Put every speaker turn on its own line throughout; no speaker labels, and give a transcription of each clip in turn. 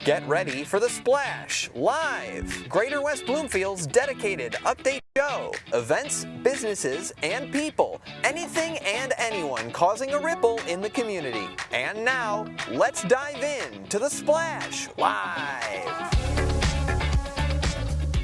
Get ready for The Splash Live, Greater West Bloomfield's dedicated update show. Events, businesses, and people. Anything and anyone causing a ripple in the community. And now, let's dive in to The Splash Live.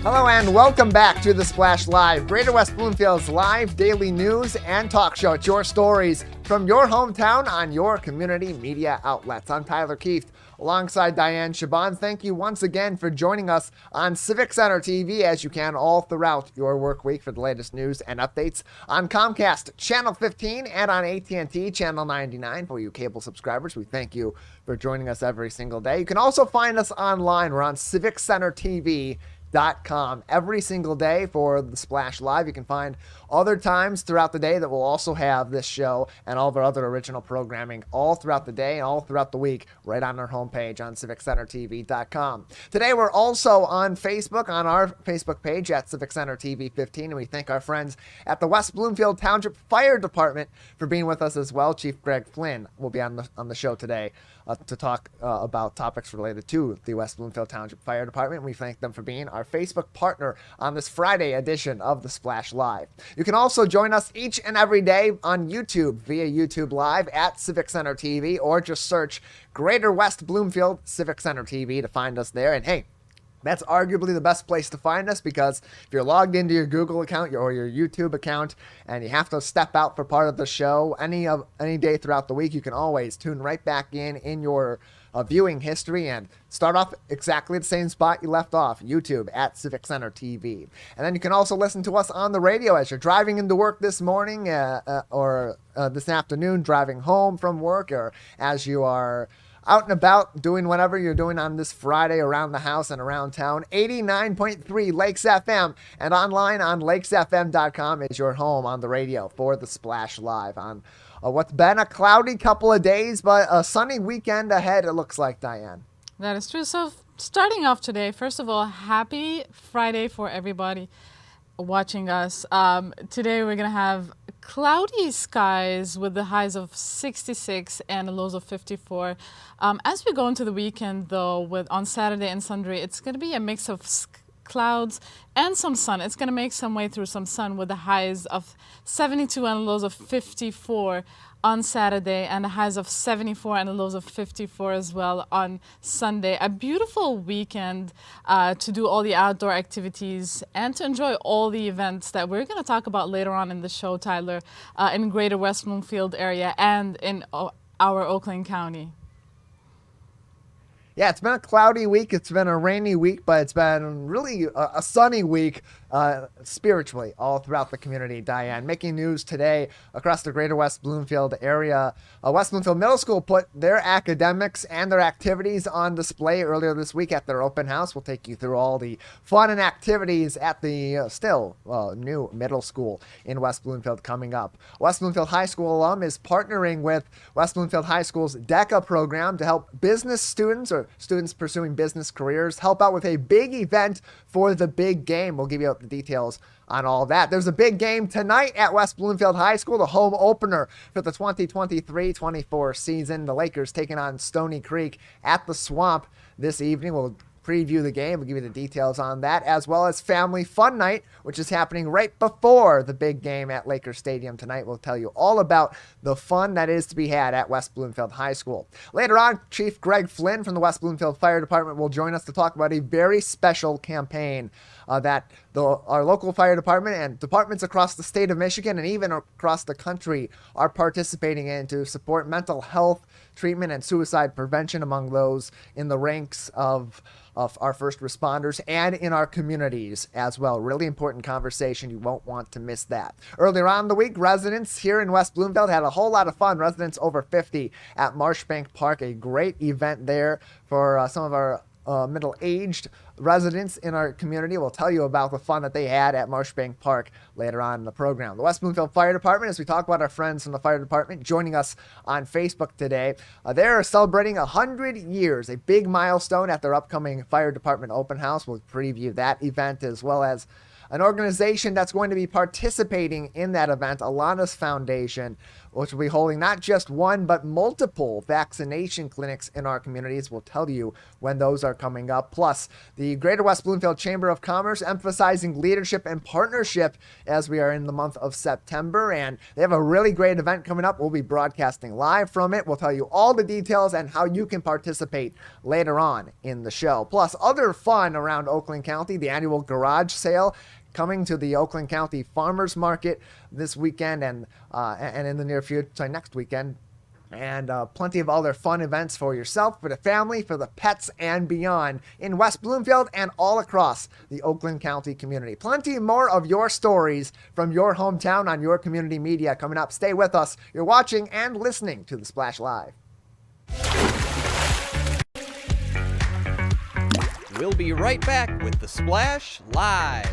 Hello and welcome back to The Splash Live, Greater West Bloomfield's live daily news and talk show. It's your stories from your hometown on your community media outlets. I'm Tyler Kieft alongside Dayan Chaaban. Thank you once again for joining us on Civic Center TV as you can all throughout your work week for the latest news and updates on Comcast Channel 15 and on AT&T Channel 99 for you cable subscribers. We thank you for joining us every single day. You can also find us online. We're on CivicCenterTV.com every single day for The Splash Live. You can find other times throughout the day that we'll also have this show and all of our other original programming all throughout the day and all throughout the week right on our homepage on CivicCenterTV.com. Today we're also on Facebook, on our Facebook page at Civic Center TV 15, and we thank our friends at the West Bloomfield Township Fire Department for being with us as well. Chief Greg Flynn will be on the show today to talk about topics related to the West Bloomfield Township Fire Department. We thank them for being our Facebook partner on this Friday edition of The Splash Live. You can also join us each and every day on YouTube via YouTube Live at Civic Center TV, or just search Greater West Bloomfield Civic Center TV to find us there. And hey, that's arguably the best place to find us, because if you're logged into your Google account or your YouTube account and you have to step out for part of the show any day throughout the week, you can always tune right back in your viewing history and start off exactly the same spot you left off, YouTube at Civic Center TV. And then you can also listen to us on the radio as you're driving into work this morning or this afternoon, driving home from work, or as you are out and about doing whatever you're doing on this Friday around the house and around town. 89.3 Lakes FM and online on lakesfm.com is your home on the radio for The Splash Live on what's been a cloudy couple of days, but a sunny weekend ahead, it looks like, Diane.
That is true. So starting off today, first of all, happy Friday for everybody watching us. Today we're going to have cloudy skies with the highs of 66 and the lows of 54. As we go into the weekend, though, on Saturday and Sunday, it's going to be a mix of clouds and some sun. It's going to make some way through some sun with the highs of 72 and the lows of 54 on Saturday, and the highs of 74 and the lows of 54 as well on Sunday. A beautiful weekend to do all the outdoor activities and to enjoy all the events that we're going to talk about later on in the show, Tyler, in Greater West Bloomfield area and in our Oakland County.
Yeah, it's been a cloudy week. It's been a rainy week, but it's been really a sunny week spiritually all throughout the community, Diane. Making news today across the Greater West Bloomfield area. West Bloomfield Middle School put their academics and their activities on display earlier this week at their open house. We'll take you through all the fun and activities at the still new middle school in West Bloomfield coming up. West Bloomfield High School alum is partnering with West Bloomfield High School's DECA program to help business students or students pursuing business careers help out with a big event for the big game. We'll give you the details on all of that. There's a big game tonight at West Bloomfield High School, the home opener for the 2023-24 season. The Lakers taking on Stony Creek at the Swamp this evening. We'll preview the game. We'll give you the details on that, as well as Family Fun Night, which is happening right before the big game at Lakers Stadium tonight. We'll tell you all about the fun that is to be had at West Bloomfield High School. Later on, Chief Greg Flynn from the West Bloomfield Fire Department will join us to talk about a very special campaign that our local fire department and departments across the state of Michigan and even across the country are participating in to support mental health treatment and suicide prevention among those in the ranks of our first responders and in our communities as well. Really important conversation. You won't want to miss that. Earlier on in the week, residents here in West Bloomfield had a whole lot of fun. Residents over 50 at Marshbank Park, a great event there for some of our middle-aged residents in our community. We'll tell you about the fun that they had at Marshbank Park later on in the program. The West Bloomfield Fire Department, as we talk about our friends from the fire department joining us on Facebook today, they're celebrating 100 years, a big milestone at their upcoming fire department open house. We'll preview that event as well as an organization that's going to be participating in that event, Alana's Foundation, which will be holding not just one, but multiple vaccination clinics in our communities. We'll tell you when those are coming up. Plus, the Greater West Bloomfield Chamber of Commerce emphasizing leadership and partnership as we are in the month of September. And they have a really great event coming up. We'll be broadcasting live from it. We'll tell you all the details and how you can participate later on in the show. Plus, other fun around Oakland County, the annual garage sale coming to the Oakland County Farmers Market this weekend and in the near future, next weekend. And plenty of other fun events for yourself, for the family, for the pets, and beyond in West Bloomfield and all across the Oakland County community. Plenty more of your stories from your hometown on your community media coming up. Stay with us. You're watching and listening to The Splash Live.
We'll be right back with The Splash Live.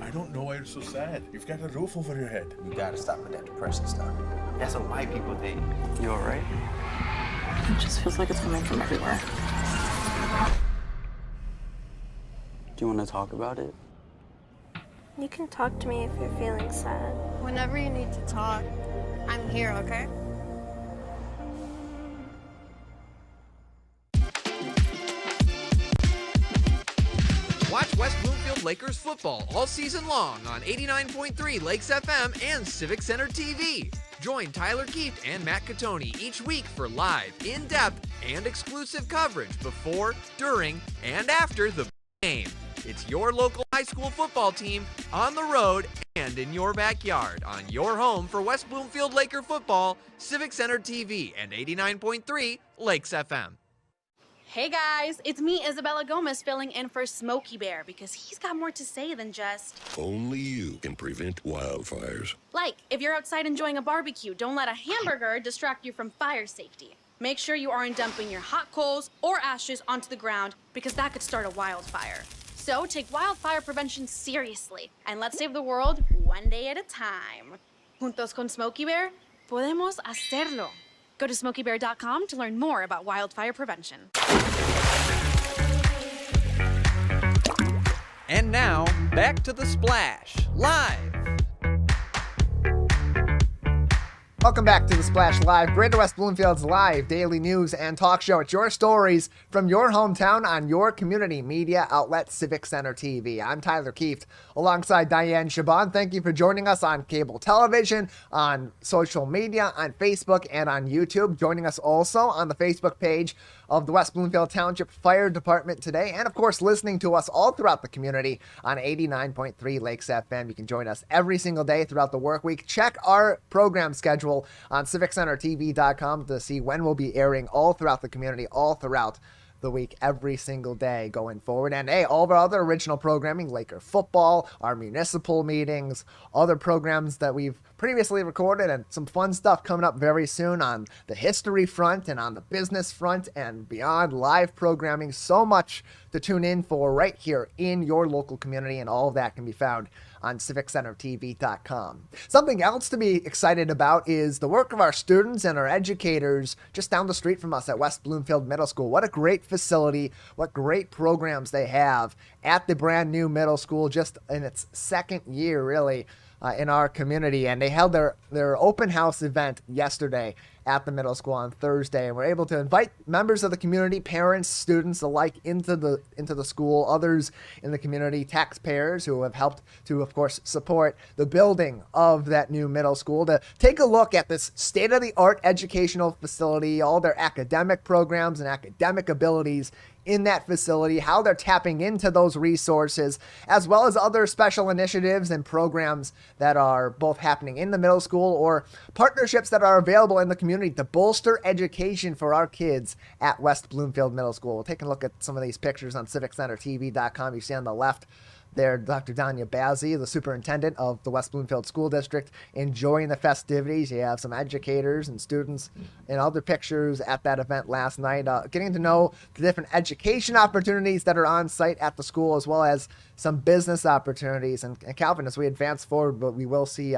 I don't know why you're so sad. You've got a roof over your head.
You gotta stop with that depressing stuff. That's what white people think.
You alright? It just feels like it's coming from everywhere. Do you want to talk about it?
You can talk to me if you're feeling sad.
Whenever you need to talk, I'm here, okay?
Watch West Bloomfield Lakers football all season long on 89.3 Lakes FM and Civic Center TV. Join Tyler Kieft and Matt Catoni each week for live, in-depth, and exclusive coverage before, during, and after the game. It's your local high school football team on the road and in your backyard on your home for West Bloomfield Laker football, Civic Center TV, and 89.3 Lakes FM.
Hey guys, it's me, Isabella Gomez, filling in for Smokey Bear because he's got more to say than just...
Only you can prevent wildfires.
Like, if you're outside enjoying a barbecue, don't let a hamburger distract you from fire safety. Make sure you aren't dumping your hot coals or ashes onto the ground because that could start a wildfire. So take wildfire prevention seriously and let's save the world one day at a time. Juntos con Smokey Bear, podemos hacerlo. Go to smokeybear.com to learn more about wildfire prevention.
And now, back to The Splash, live.
Welcome back to The Splash Live, Greater West Bloomfield's live daily news and talk show. It's your stories from your hometown on your community media outlet, Civic Center TV. I'm Tyler Kieft, alongside Dayan Chaaban. Thank you for joining us on cable television, on social media, on Facebook, and on YouTube. Joining us also on the Facebook page of the West Bloomfield Township Fire Department today, and of course listening to us all throughout the community on 89.3 Lakes FM. You can join us every single day throughout the work week. Check our program schedule on civiccentertv.com to see when we'll be airing all throughout the community, all throughout the week, every single day going forward. And hey, all of our other original programming, Laker football, our municipal meetings, other programs that we've previously recorded, and some fun stuff coming up very soon on the history front and on the business front and beyond. Live programming, so much to tune in for right here in your local community, and all of that can be found on civiccentertv.com. Something else to be excited about is the work of our students and our educators just down the street from us at West Bloomfield Middle School. What a great facility, what great programs they have at the brand new middle school, just in its second year really in our community. And they held their open house event yesterday at the middle school on Thursday, and we're able to invite members of the community, parents, students alike into the school, others in the community, taxpayers who have helped to, of course, support the building of that new middle school, to take a look at this state-of-the-art educational facility, all their academic programs and academic abilities in that facility, how they're tapping into those resources, as well as other special initiatives and programs that are both happening in the middle school or partnerships that are available in the community to bolster education for our kids at West Bloomfield Middle School. We'll take a look at some of these pictures on civiccentertv.com. You see on the left there, Dr. Danya Bazzi, the superintendent of the West Bloomfield School District, enjoying the festivities. You have some educators and students and other pictures at that event last night, getting to know the different education opportunities that are on site at the school, as well as some business opportunities. And Calvin, as we advance forward, but we will see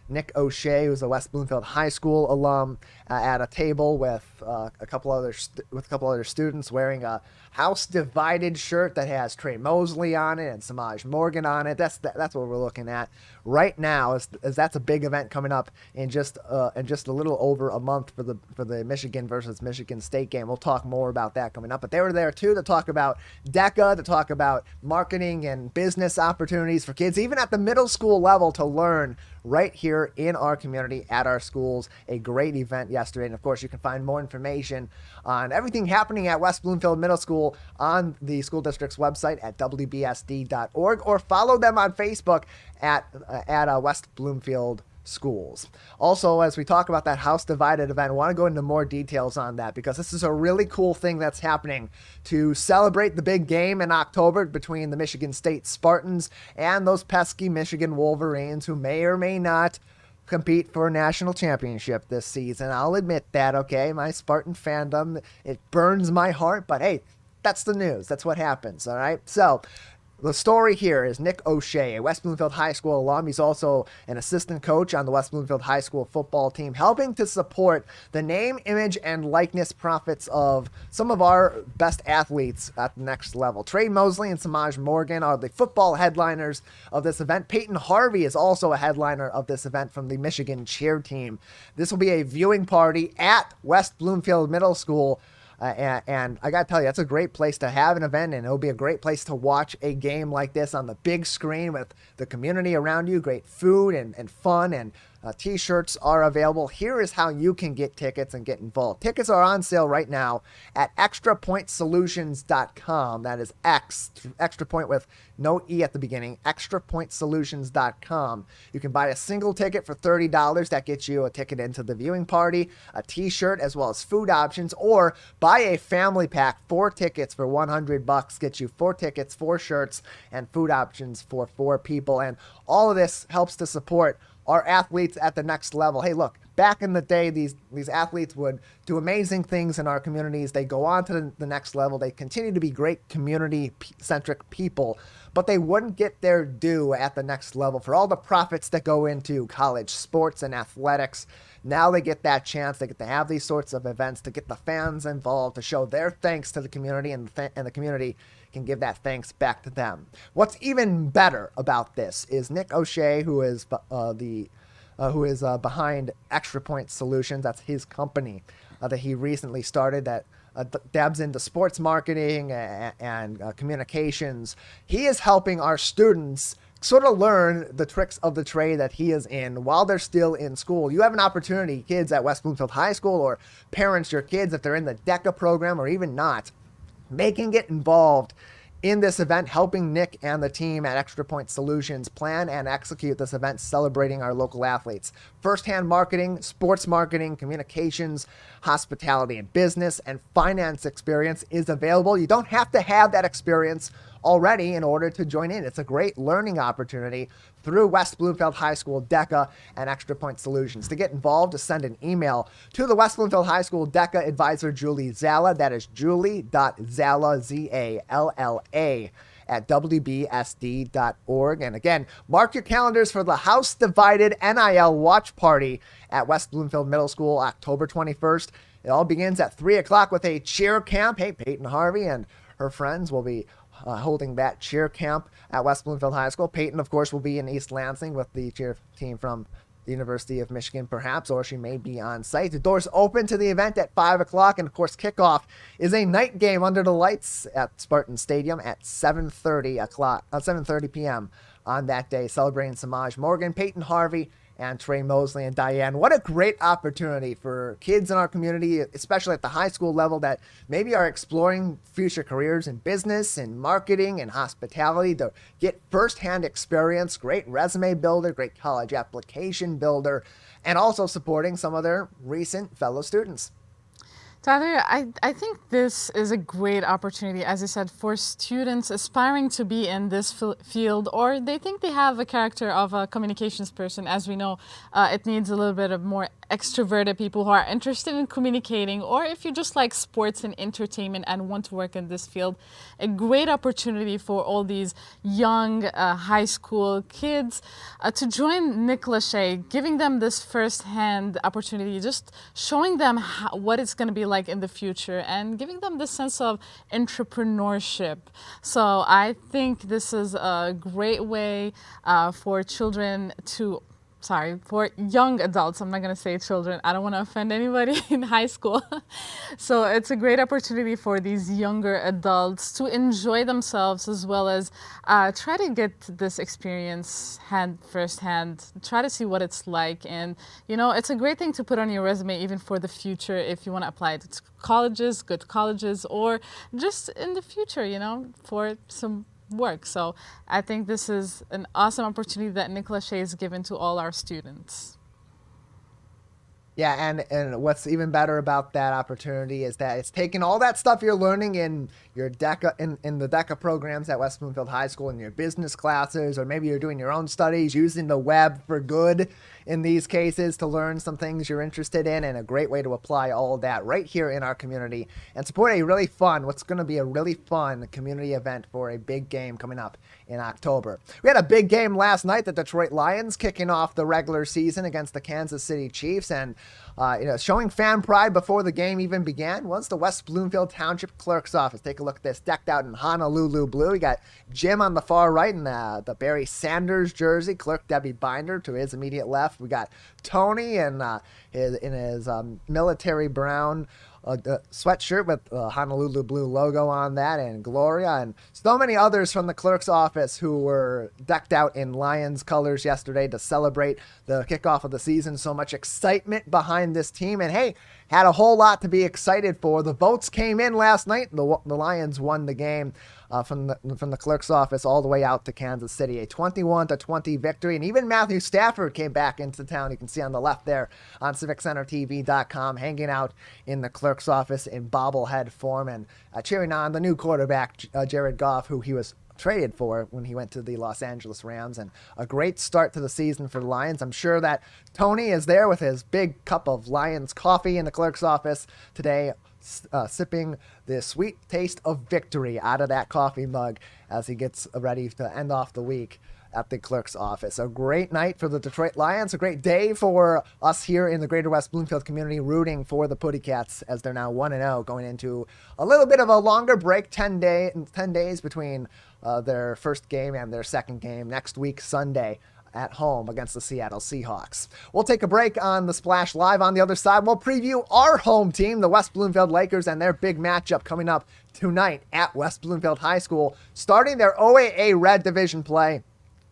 Nick O'Shea, who's a West Bloomfield High School alum, at a table with a couple other students wearing a House Divided shirt that has Trey Mosley on it and Samaj Morgan on it. That's what we're looking at right now, as that's a big event coming up in just a little over a month for the Michigan versus Michigan State game. We'll talk more about that coming up. But they were there too to talk about DECA, to talk about marketing and business opportunities for kids, even at the middle school level, to learn right here in our community at our schools. A great event yesterday. And of course, you can find more information on everything happening at West Bloomfield Middle School on the school district's website at wbsd.org, or follow them on Facebook at West Bloomfield Schools. Also, as we talk about that House Divided event, I want to go into more details on that, because this is a really cool thing that's happening to celebrate the big game in October between the Michigan State Spartans and those pesky Michigan Wolverines, who may or may not compete for a national championship this season. I'll admit that, okay? My Spartan fandom, it burns my heart, but hey, that's the news. That's what happens, all right? So the story here is Nick O'Shea, a West Bloomfield High School alum. He's also an assistant coach on the West Bloomfield High School football team, helping to support the name, image, and likeness profits of some of our best athletes at the next level. Trey Mosley and Samaj Morgan are the football headliners of this event. Peyton Harvey is also a headliner of this event from the Michigan cheer team. This will be a viewing party at West Bloomfield Middle School. And I got to tell you, that's a great place to have an event, and it'll be a great place to watch a game like this on the big screen with the community around you. Great food and fun, and t-shirts are available. Here is how you can get tickets and get involved. Tickets are on sale right now at extrapointsolutions.com. That is extra point with no E at the beginning, extrapointsolutions.com. You can buy a single ticket for $30. That gets you a ticket into the viewing party, a t-shirt, as well as food options, or buy a family pack, 4 tickets for $100, gets you 4 tickets, 4 shirts, and food options for 4 people. And all of this helps to support our athletes at the next level. Hey, look, back in the day, these athletes would do amazing things in our communities. They go on to the next level. They continue to be great community-centric people, but they wouldn't get their due at the next level for all the profits that go into college sports and athletics. Now they get that chance. They get to have these sorts of events to get the fans involved, to show their thanks to the community, and the community can give that thanks back to them. What's even better about this is Nick O'Shea, who is behind Extra Point Solutions. That's his company that he recently started that dabs into sports marketing and communications. He is helping our students sort of learn the tricks of the trade that he is in while they're still in school. You have an opportunity, kids at West Bloomfield High School, or parents, your kids, if they're in the DECA program or even not, they can get involved in this event, helping Nick and the team at Extra Point Solutions plan and execute this event celebrating our local athletes. First-hand marketing, sports marketing, communications, hospitality and business, and finance experience is available. You don't have to have that experience already in order to join in. It's a great learning opportunity through West Bloomfield High School, DECA, and Extra Point Solutions. To get involved, to send an email to the West Bloomfield High School DECA advisor, Julie Zala. That is julie.zala, Z-A-L-L-A, at wbsd.org. And again, mark your calendars for the House Divided NIL Watch Party at West Bloomfield Middle School, October 21st. It all begins at 3 o'clock with a cheer camp. Hey, Peyton Harvey and her friends will be holding that cheer camp at West Bloomfield High School. Peyton, of course, will be in East Lansing with the cheer team from the University of Michigan, perhaps, or she may be on site. The doors open to the event at 5 o'clock, and of course, kickoff is a night game under the lights at Spartan Stadium at 7:30 p.m. on that day, celebrating Samaj Morgan, Peyton Harvey, and Trey Mosley and Dayan. What a great opportunity for kids in our community, especially at the high school level, that maybe are exploring future careers in business and marketing and hospitality, to get firsthand experience, great resume builder, great college application builder, and also supporting some of their recent fellow students.
Tyler, I think this is a great opportunity, as I said, for students aspiring to be in this field, or they think they have a character of a communications person. As we know, it needs a little bit of more extroverted people who are interested in communicating, or if you just like sports and entertainment and want to work in this field, a great opportunity for all these young high school kids to join Nick Lachey, giving them this first-hand opportunity, just showing them what it's going to be like in the future and giving them this sense of entrepreneurship. So I think this is a great way for children to for young adults. I'm not going to say children. I don't want to offend anybody in high school. So it's a great opportunity for these younger adults to enjoy themselves, as well as try to get this experience firsthand, try to see what it's like. And, you know, it's a great thing to put on your resume even for the future if you want to apply it to colleges, good colleges, or just in the future, you know, for some work. So I think this is an awesome opportunity that Nick Lachey has given to all our students.
Yeah, and what's even better about that opportunity is that it's taking all that stuff you're learning in your DECA in the DECA programs at West Bloomfield High School, in your business classes, or maybe you're doing your own studies, using the web for good in these cases to learn some things you're interested in, and a great way to apply all of that right here in our community and support what's going to be a really fun community event for a big game coming up in October. We had a big game last night, the Detroit Lions kicking off the regular season against the Kansas City Chiefs, and showing fan pride before the game even began was the West Bloomfield Township Clerk's office. Take a look at this, decked out in Honolulu blue. We got Jim on the far right in the Barry Sanders jersey, Clerk Debbie Binder to his immediate left. We got Tony in his military brown sweatshirt with the Honolulu blue logo on that, and Gloria, and so many others from the clerk's office who were decked out in Lions colors yesterday to celebrate the kickoff of the season. So much excitement behind this team, and hey, had a whole lot to be excited for. The votes came in last night. The Lions won the game from the clerk's office all the way out to Kansas City, a 21-20 victory. And even Matthew Stafford came back into town. You can see on the left there on CivicCenterTV.com, hanging out in the clerk's office in bobblehead form and cheering on the new quarterback, Jared Goff, who he was traded for when he went to the Los Angeles Rams. And a great start to the season for the Lions. I'm sure that Tony is there with his big cup of Lions coffee in the clerk's office today, sipping the sweet taste of victory out of that coffee mug as he gets ready to end off the week at the clerk's office. A great night for the Detroit Lions, a great day for us here in the greater West Bloomfield community, rooting for the Putty Cats as they're now 1-0 going into a little bit of a longer break, 10 days between their first game and their second game next week, Sunday, at home against the Seattle Seahawks. We'll take a break on the Splash Live. On the other side, we'll preview our home team, the West Bloomfield Lakers, and their big matchup coming up tonight at West Bloomfield High School, starting their OAA Red Division play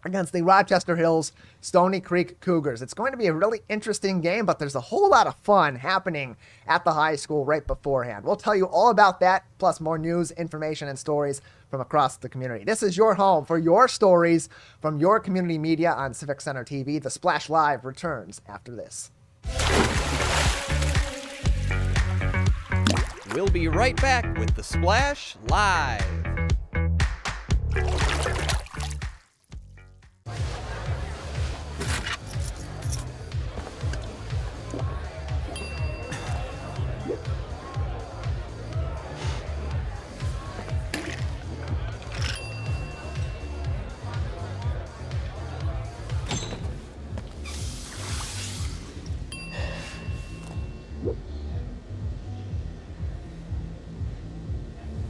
against the Rochester Hills Stony Creek Cougars. It's going to be a really interesting game, but there's a whole lot of fun happening at the high school right beforehand. We'll tell you all about that, plus more news, information, and stories from across the community. This is your home for your stories from your community media on Civic Center TV. The Splash Live returns after this.
We'll be right back with the Splash Live.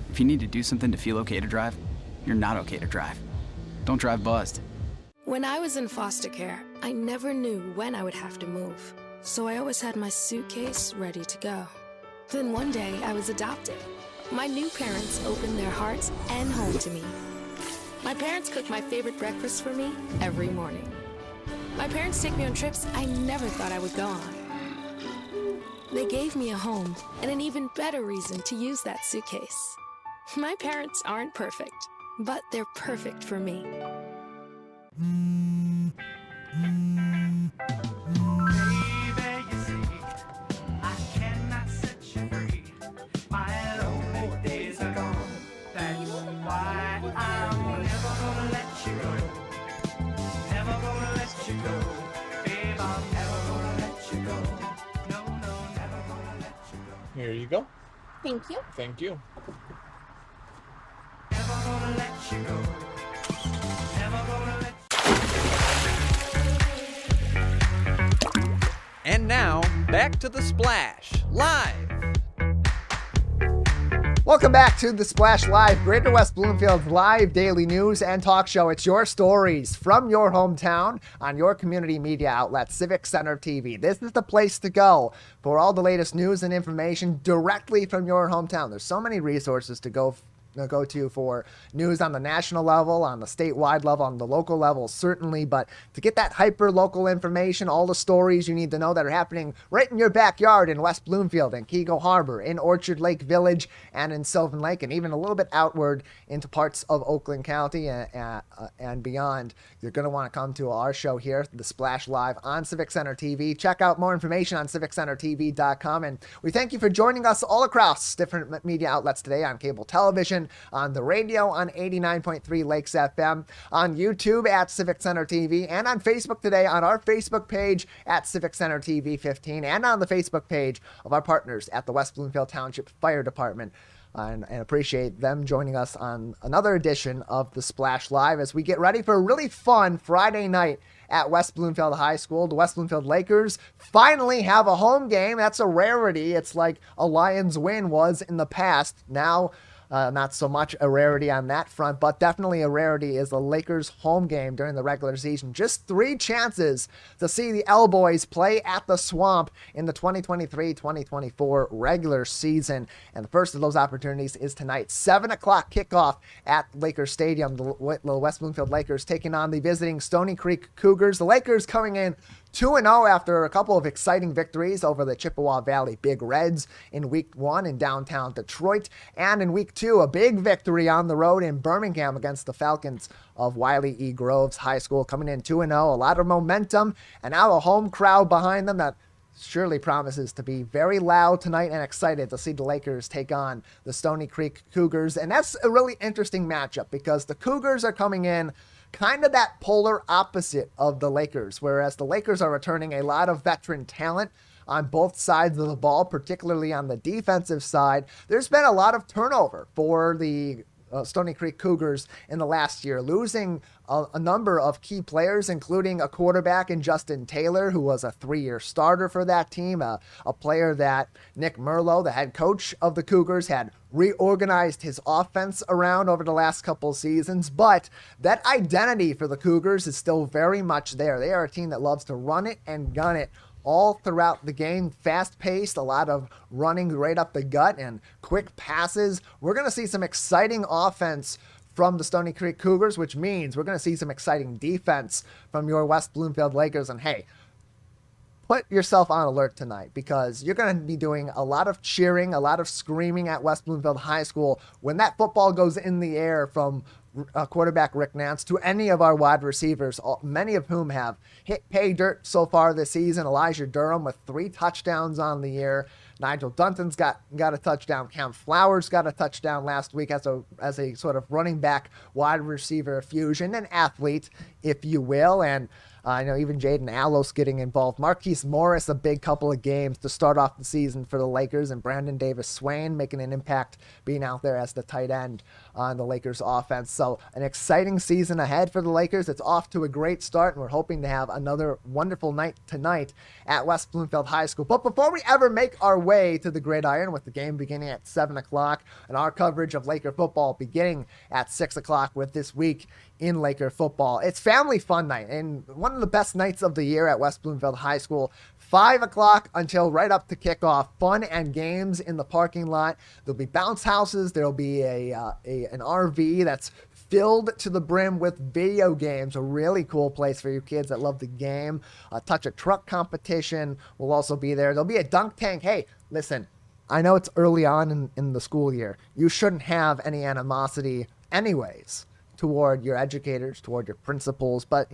If you need to do something to feel okay to drive, you're not okay to drive. Don't drive buzzed.
When I was in foster care, I never knew when I would have to move. So I always had my suitcase ready to go. Then one day I was adopted. My new parents opened their hearts and home to me. My parents cook my favorite breakfast for me every morning. My parents take me on trips I never thought I would go on. They gave me a home and an even better reason to use that suitcase. My parents aren't perfect, but they're perfect for me.
Here you go.
Thank you.
Thank you.
And now, back to The Splash, live.
Welcome back to The Splash Live, Greater West Bloomfield's live daily news and talk show. It's your stories from your hometown on your community media outlet, Civic Center TV. This is the place to go for all the latest news and information directly from your hometown. There's so many resources to go to for news on the national level, on the statewide level, on the local level, certainly. But to get that hyper-local information, all the stories you need to know that are happening right in your backyard in West Bloomfield, in Keego Harbor, in Orchard Lake Village, and in Sylvan Lake, and even a little bit outward into parts of Oakland County and beyond, you're going to want to come to our show here, The Splash Live on Civic Center TV. Check out more information on civiccentertv.com. And we thank you for joining us all across different media outlets today, on cable television, on the radio on 89.3 Lakes FM, on YouTube at Civic Center TV, and on Facebook today on our Facebook page at Civic Center TV 15, and on the Facebook page of our partners at the West Bloomfield Township Fire Department. And appreciate them joining us on another edition of The Splash Live as we get ready for a really fun Friday night at West Bloomfield High School. The West Bloomfield Lakers finally have a home game. That's a rarity. It's like a Lions win was in the past. Now, not so much a rarity on that front, but definitely a rarity is the Lakers home game during the regular season. Just 3 chances to see the L-Boys play at the Swamp in the 2023-2024 regular season. And the first of those opportunities is tonight. 7 o'clock kickoff at Lakers Stadium. The West Bloomfield Lakers taking on the visiting Stony Creek Cougars. The Lakers coming in 2-0 after a couple of exciting victories over the Chippewa Valley Big Reds in Week 1 in downtown Detroit, and in Week 2, a big victory on the road in Birmingham against the Falcons of Wiley E. Groves High School, coming in 2-0. A lot of momentum, and now a home crowd behind them that surely promises to be very loud tonight, and excited to see the Lakers take on the Stony Creek Cougars. And that's a really interesting matchup because the Cougars are coming in kind of that polar opposite of the Lakers, whereas the Lakers are returning a lot of veteran talent on both sides of the ball, particularly on the defensive side. There's been a lot of turnover for the Stony Creek Cougars in the last year, losing a number of key players, including a quarterback in Justin Taylor, who was a 3-year starter for that team, a player that Nick Merlo, the head coach of the Cougars, had reorganized his offense around over the last couple seasons. But that identity for the Cougars is still very much there. They are a team that loves to run it and gun it all throughout the game. Fast-paced, a lot of running right up the gut and quick passes. We're going to see some exciting offense from the Stony Creek Cougars, which means we're going to see some exciting defense from your West Bloomfield Lakers. And hey, put yourself on alert tonight because you're going to be doing a lot of cheering, a lot of screaming at West Bloomfield High School when that football goes in the air from quarterback Rick Nance to any of our wide receivers, many of whom have hit pay dirt so far this season. Elijah Durham with 3 touchdowns on the year. Nigel Dunton's got a touchdown. Cam Flowers got a touchdown last week as a sort of running back wide receiver fusion, an athlete, if you will. And I know even Jaden Allos getting involved. Marquise Morris, a big couple of games to start off the season for the Lakers, and Brandon Davis-Swain making an impact being out there as the tight end on the Lakers offense. So an exciting season ahead for the Lakers. It's off to a great start, and we're hoping to have another wonderful night tonight at West Bloomfield High School. But before we ever make our way to the gridiron, with the game beginning at 7 o'clock and our coverage of Laker football beginning at 6 o'clock with This Week in Laker Football, it's family fun night and one of the best nights of the year at West Bloomfield High School. 5 o'clock until right up to kickoff. Fun and games in the parking lot. There'll be bounce houses. There'll be an RV that's filled to the brim with video games. A really cool place for you kids that love the game. A touch a truck competition will also be there. There'll be a dunk tank. Hey, listen, I know it's early on in the school year. You shouldn't have any animosity anyways toward your educators, toward your principals. But,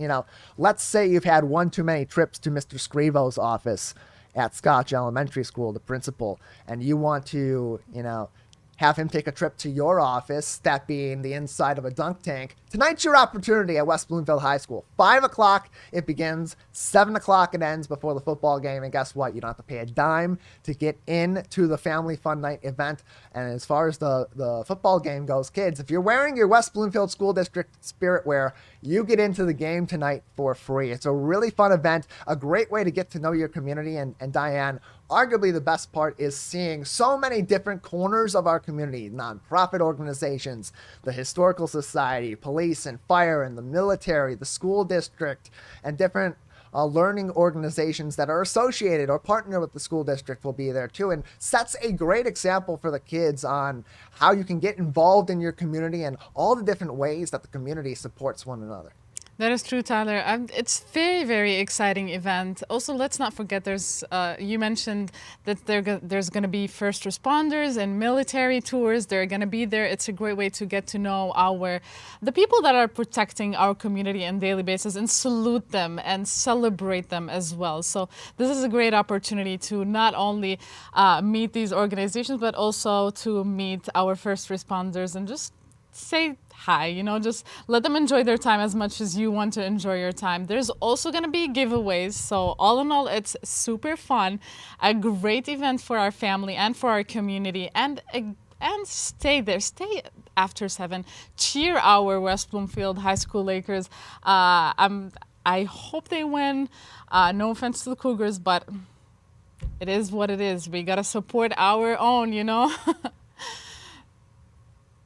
let's say you've had one too many trips to Mr. Scrivo's office at Scotch Elementary School, the principal, and you want to, have him take a trip to your office, that being the inside of a dunk tank. Tonight's your opportunity at West Bloomfield High School. 5 o'clock it begins, 7 o'clock it ends before the football game, and guess what? You don't have to pay a dime to get into the Family Fun Night event. And as far as the football game goes, kids, if you're wearing your West Bloomfield School District spirit wear, you get into the game tonight for free. It's a really fun event, a great way to get to know your community. And Dayan, arguably the best part is seeing so many different corners of our community, nonprofit organizations, the Historical Society, police and fire and the military, the school district, and different learning organizations that are associated or partner with the school district will be there too, and sets a great example for the kids on how you can get involved in your community and all the different ways that the community supports one another.
That is true, Tyler. It's very, very exciting event. Also, let's not forget there's, you mentioned that there's going to be first responders and military tours. They're going to be there. It's a great way to get to know the people that are protecting our community on a daily basis and salute them and celebrate them as well. So this is a great opportunity to not only meet these organizations, but also to meet our first responders and just say hi, just let them enjoy their time as much as you want to enjoy your time. There's also going to be giveaways. So all in all, it's super fun, a great event for our family and for our community. And stay there, stay after 7. Cheer our West Bloomfield High School Lakers. I hope they win. No offense to the Cougars, but it is what it is. We got to support our own,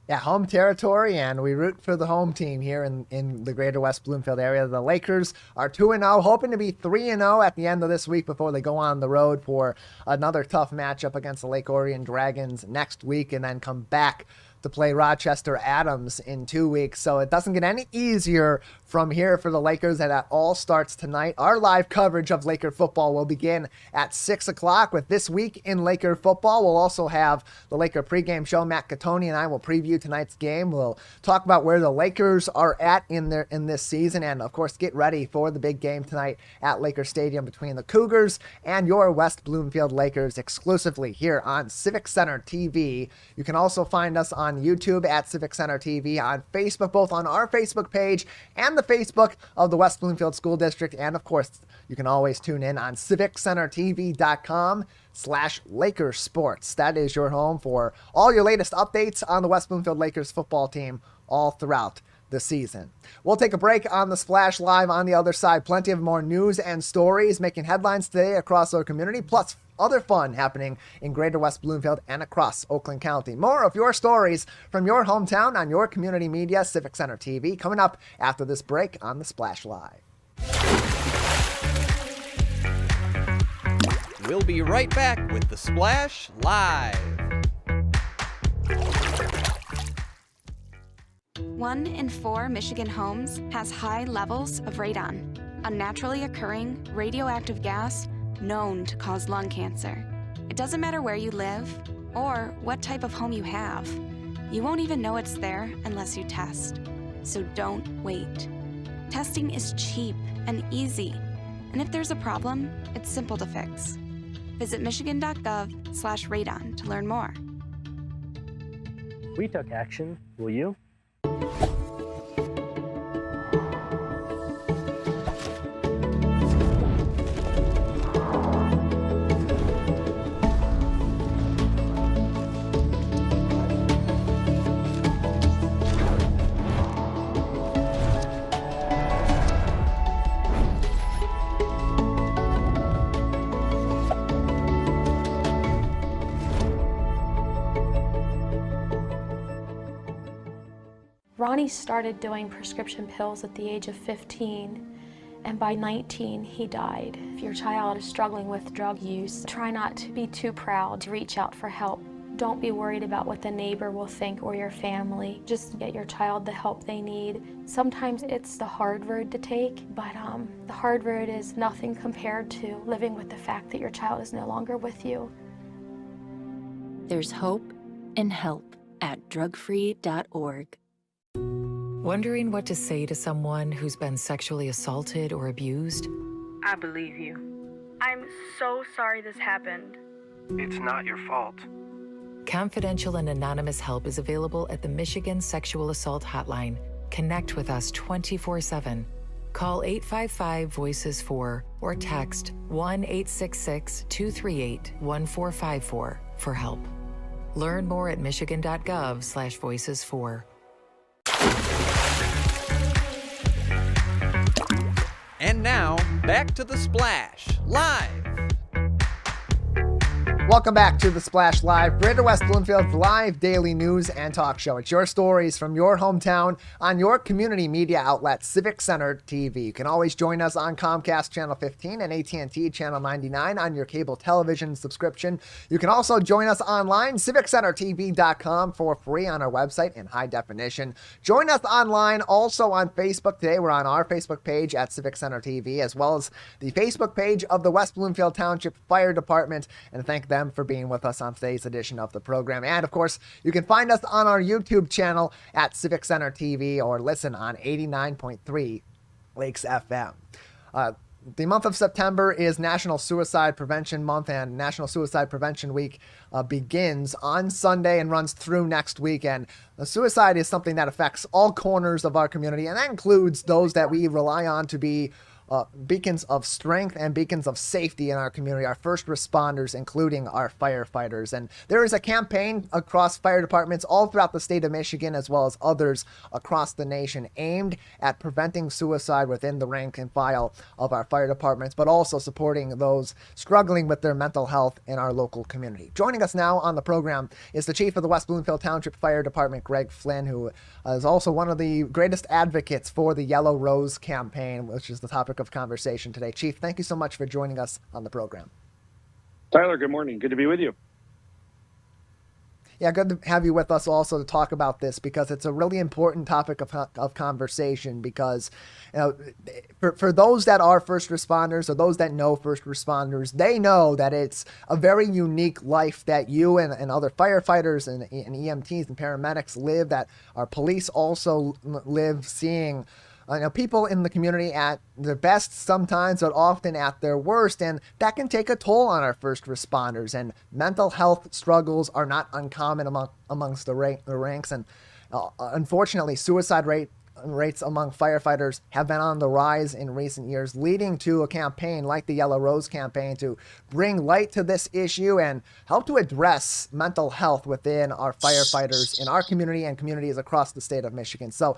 Yeah, home territory, and we root for the home team here in the greater West Bloomfield area. The Lakers are 2-0, hoping to be 3-0 at the end of this week before they go on the road for another tough matchup against the Lake Orion Dragons next week, and then come back to play Rochester Adams in 2 weeks. So it doesn't get any easier from here for the Lakers, and that all starts tonight. Our live coverage of Laker football will begin at 6 o'clock with This Week in Laker Football. We'll also have the Laker pregame show. Matt Catoni and I will preview tonight's game. We'll talk about where the Lakers are at in this season, and of course get ready for the big game tonight at Laker Stadium between the Cougars and your West Bloomfield Lakers, exclusively here on Civic Center TV. You can also find us on YouTube at Civic Center TV, on Facebook, both on our Facebook page and the Facebook of the West Bloomfield School District. And of course, you can always tune in on civiccentertv.com/Lakersports. That is your home for all your latest updates on the West Bloomfield Lakers football team all throughout the season. We'll take a break on the Splash Live. On the other side, plenty of more news and stories making headlines today across our community, plus other fun happening in greater West Bloomfield and across Oakland County. More of your stories from your hometown on your community media, Civic Center TV, coming up after this break on the Splash Live.
We'll be right back with the Splash Live.
1 in 4 Michigan homes has high levels of radon, a naturally occurring radioactive gas known to cause lung cancer. It doesn't matter where you live or what type of home you have. You won't even know it's there unless you test. So don't wait. Testing is cheap and easy. And if there's a problem, it's simple to fix. Visit michigan.gov/radon to learn more.
We took action. Will you?
Ronnie started doing prescription pills at the age of 15, and by 19 he died. If your child is struggling with drug use, try not to be too proud to reach out for help. Don't be worried about what the neighbor will think or your family. Just get your child the help they need. Sometimes it's the hard road to take, but the hard road is nothing compared to living with the fact that your child is no longer with you.
There's hope and help at drugfree.org.
Wondering what to say to someone who's been sexually assaulted or abused?
I believe you. I'm so sorry this happened.
It's not your fault.
Confidential and anonymous help is available at the Michigan Sexual Assault Hotline. Connect with us 24/7. Call 855-VOICES-4 or text 1-866-238-1454 for help. Learn more at michigan.gov/voices4.
And now, back to The Splash, live.
Welcome back to The Splash Live, Greater West Bloomfield's live daily news and talk show. It's your stories from your hometown on your community media outlet, Civic Center TV. You can always join us on Comcast Channel 15 and AT&T Channel 99 on your cable television subscription. You can also join us online, civiccentertv.com, for free on our website in high definition. Join us online also on Facebook. Today we're on our Facebook page at Civic Center TV, as well as the Facebook page of the West Bloomfield Township Fire Department, and thank them for being with us on today's edition of the program. And of course, you can find us on our YouTube channel at Civic Center TV or listen on 89.3 Lakes FM. The month of September is National Suicide Prevention Month, and National Suicide Prevention Week begins on Sunday and runs through next weekend. Suicide is something that affects all corners of our community, and that includes those that we rely on to be beacons of strength and beacons of safety in our community, our first responders, including our firefighters. And there is a campaign across fire departments all throughout the state of Michigan, as well as others across the nation, aimed at preventing suicide within the rank and file of our fire departments, but also supporting those struggling with their mental health in our local community. Joining us now on the program is the chief of the West Bloomfield Township Fire Department, Greg Flynn, who is also one of the greatest advocates for the Yellow Rose campaign, which is the topic of conversation today. Chief, thank you so much for joining us on the program.
Tyler, good morning. Good to be with you.
Yeah, good to have you with us also to talk about this, because it's a really important topic of conversation, because for those that are first responders or those that know first responders, they know that it's a very unique life that you and other firefighters and EMTs and paramedics live, that our police also live, seeing people in the community at their best sometimes, but often at their worst, and that can take a toll on our first responders. And mental health struggles are not uncommon amongst the ranks, and unfortunately, suicide rates among firefighters have been on the rise in recent years, leading to a campaign like the Yellow Rose campaign to bring light to this issue and help to address mental health within our firefighters in our community and communities across the state of Michigan. So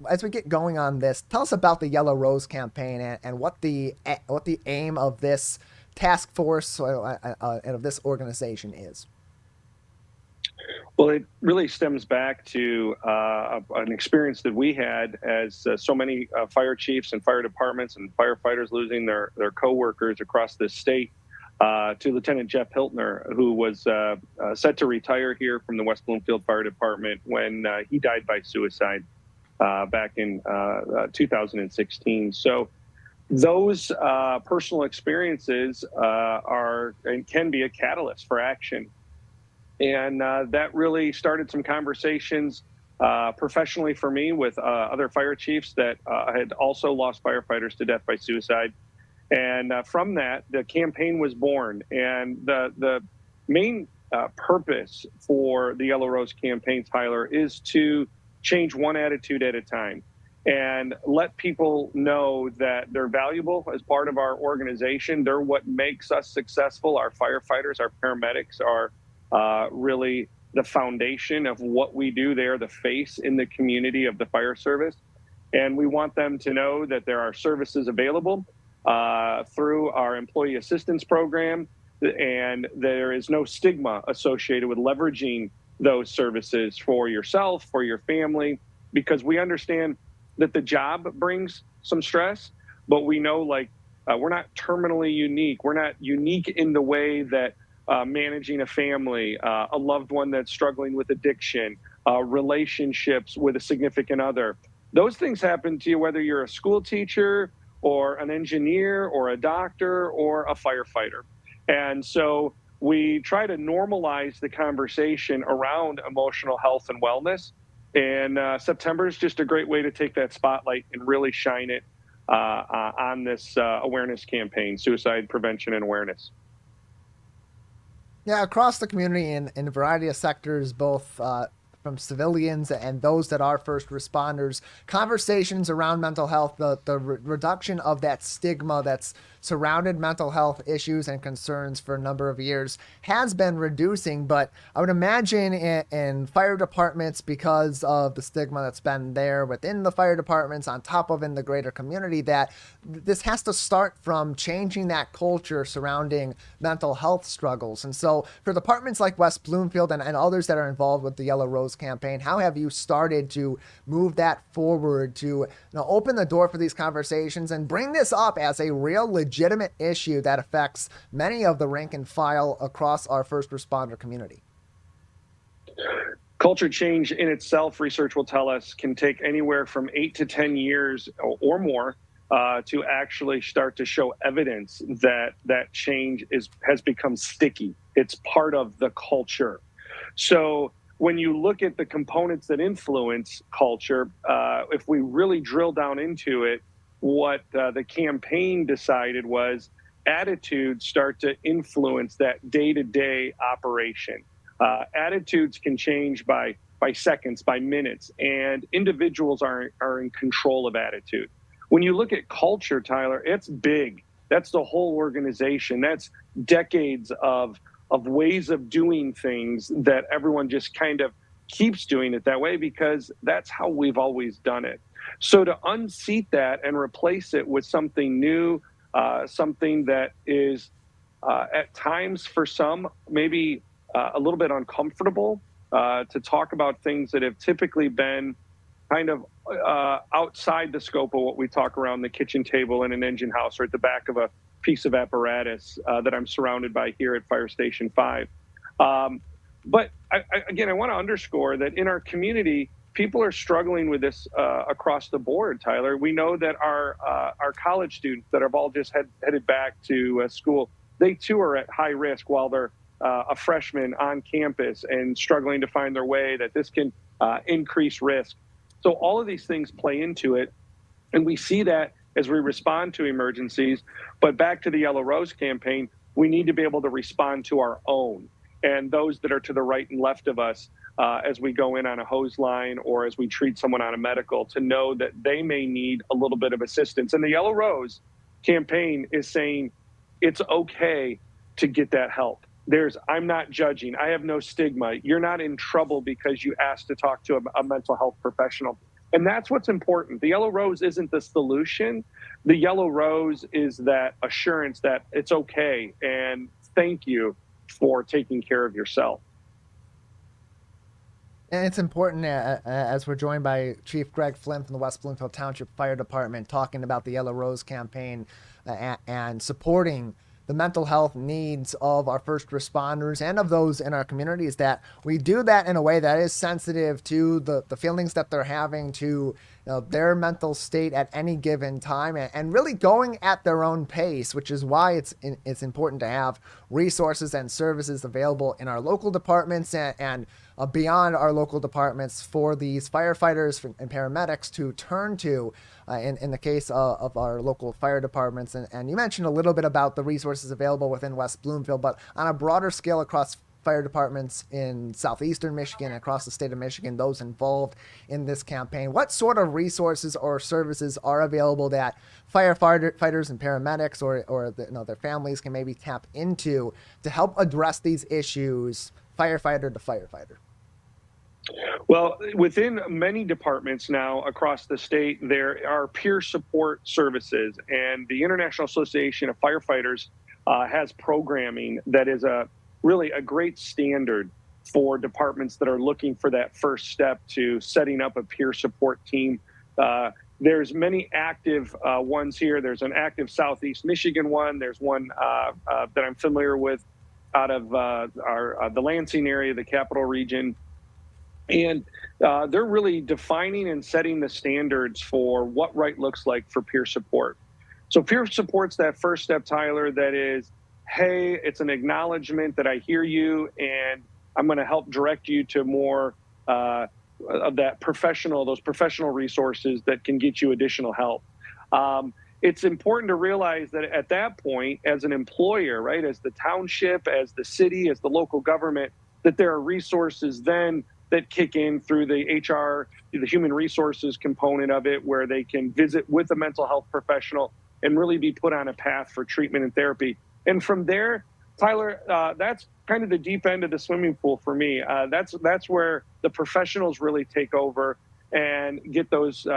as we get going on this, tell us about the Yellow Rose campaign and what the aim of this task force and of this organization is.
Well, it really stems back to an experience that we had as so many fire chiefs and fire departments and firefighters losing their coworkers across this state to Lieutenant Jeff Hiltner, who was set to retire here from the West Bloomfield Fire Department when he died by suicide back in 2016. So those personal experiences are and can be a catalyst for action. And that really started some conversations professionally for me with other fire chiefs that had also lost firefighters to death by suicide. And from that, the campaign was born. And the main purpose for the Yellow Rose campaign, Tyler, is to change one attitude at a time and let people know that they're valuable as part of our organization. They're what makes us successful. Our firefighters, our paramedics are really the foundation of what we do. They are the face in the community of the fire service. And we want them to know that there are services available through our employee assistance program, and there is no stigma associated with leveraging those services for yourself, for your family, because we understand that the job brings some stress, but we know we're not terminally unique. We're not unique in the way that managing a family, a loved one that's struggling with addiction, relationships with a significant other. Those things happen to you whether you're a school teacher or an engineer or a doctor or a firefighter. And so we try to normalize the conversation around emotional health and wellness. And September is just a great way to take that spotlight and really shine it on this awareness campaign, suicide prevention and awareness.
Yeah, across the community in a variety of sectors, both from civilians and those that are first responders, conversations around mental health, the reduction of that stigma that's surrounded mental health issues and concerns for a number of years has been reducing. But I would imagine in fire departments, because of the stigma that's been there within the fire departments, on top of in the greater community, that this has to start from changing that culture surrounding mental health struggles. And so for departments like West Bloomfield and others that are involved with the Yellow Rose campaign, how have you started to move that forward to open the door for these conversations and bring this up as a real legitimate issue that affects many of the rank and file across our first responder community?
Culture change in itself, research will tell us, can take anywhere from 8 to 10 years or more to actually start to show evidence that that change has become sticky. It's part of the culture. So when you look at the components that influence culture, if we really drill down into it, what the campaign decided was attitudes start to influence that day-to-day operation. Attitudes can change by seconds, by minutes, and individuals are in control of attitude. When you look at culture, Tyler, it's big. That's the whole organization. That's decades of ways of doing things that everyone just kind of keeps doing it that way because that's how we've always done it. So to unseat that and replace it with something new, something that is at times for some maybe a little bit uncomfortable, to talk about things that have typically been kind of outside the scope of what we talk around the kitchen table in an engine house or at the back of a piece of apparatus that I'm surrounded by here at Fire Station 5. But I want to underscore that in our community, people are struggling with this across the board, Tyler. We know that our college students that have all just headed back to school, they too are at high risk while they're a freshman on campus and struggling to find their way, that this can increase risk. So all of these things play into it. And we see that as we respond to emergencies. But back to the Yellow Rose campaign, we need to be able to respond to our own and those that are to the right and left of us as we go in on a hose line or as we treat someone on a medical, to know that they may need a little bit of assistance. And the Yellow Rose campaign is saying it's okay to get that help. I'm not judging. I have no stigma. You're not in trouble because you asked to talk to a mental health professional. And that's what's important. The Yellow Rose isn't the solution. The Yellow Rose is that assurance that it's okay. And thank you for taking care of yourself.
And it's important, as we're joined by Chief Greg Flynn from the West Bloomfield Township Fire Department, talking about the Yellow Rose campaign and supporting the mental health needs of our first responders and of those in our communities, that we do that in a way that is sensitive to the feelings that they're having, to their mental state at any given time, and really going at their own pace, which is why it's important to have resources and services available in our local departments and beyond our local departments for these firefighters and paramedics to turn to in the case of our local fire departments. And you mentioned a little bit about the resources available within West Bloomfield, but on a broader scale across fire departments in southeastern Michigan, across the state of Michigan, those involved in this campaign, what sort of resources or services are available that firefighters and paramedics or their families can maybe tap into to help address these issues, firefighter to firefighter?
Well, within many departments now across the state, there are peer support services, and the International Association of Firefighters has programming that is really a great standard for departments that are looking for that first step to setting up a peer support team. There's many active ones here. There's an active Southeast Michigan one. There's one that I'm familiar with out of the Lansing area, the Capital Region. And they're really defining and setting the standards for what right looks like for peer support. So peer support's that first step, Tyler, that is, hey, it's an acknowledgement that I hear you, and I'm going to help direct you to more of those professional resources that can get you additional help. it's important to realize that at that point, as an employer, right, as the township, as the city, as the local government, that there are resources then that kick in through the HR, the human resources component of it, where they can visit with a mental health professional and really be put on a path for treatment and therapy. And from there, Tyler, that's kind of the deep end of the swimming pool for me. That's where the professionals really take over and get those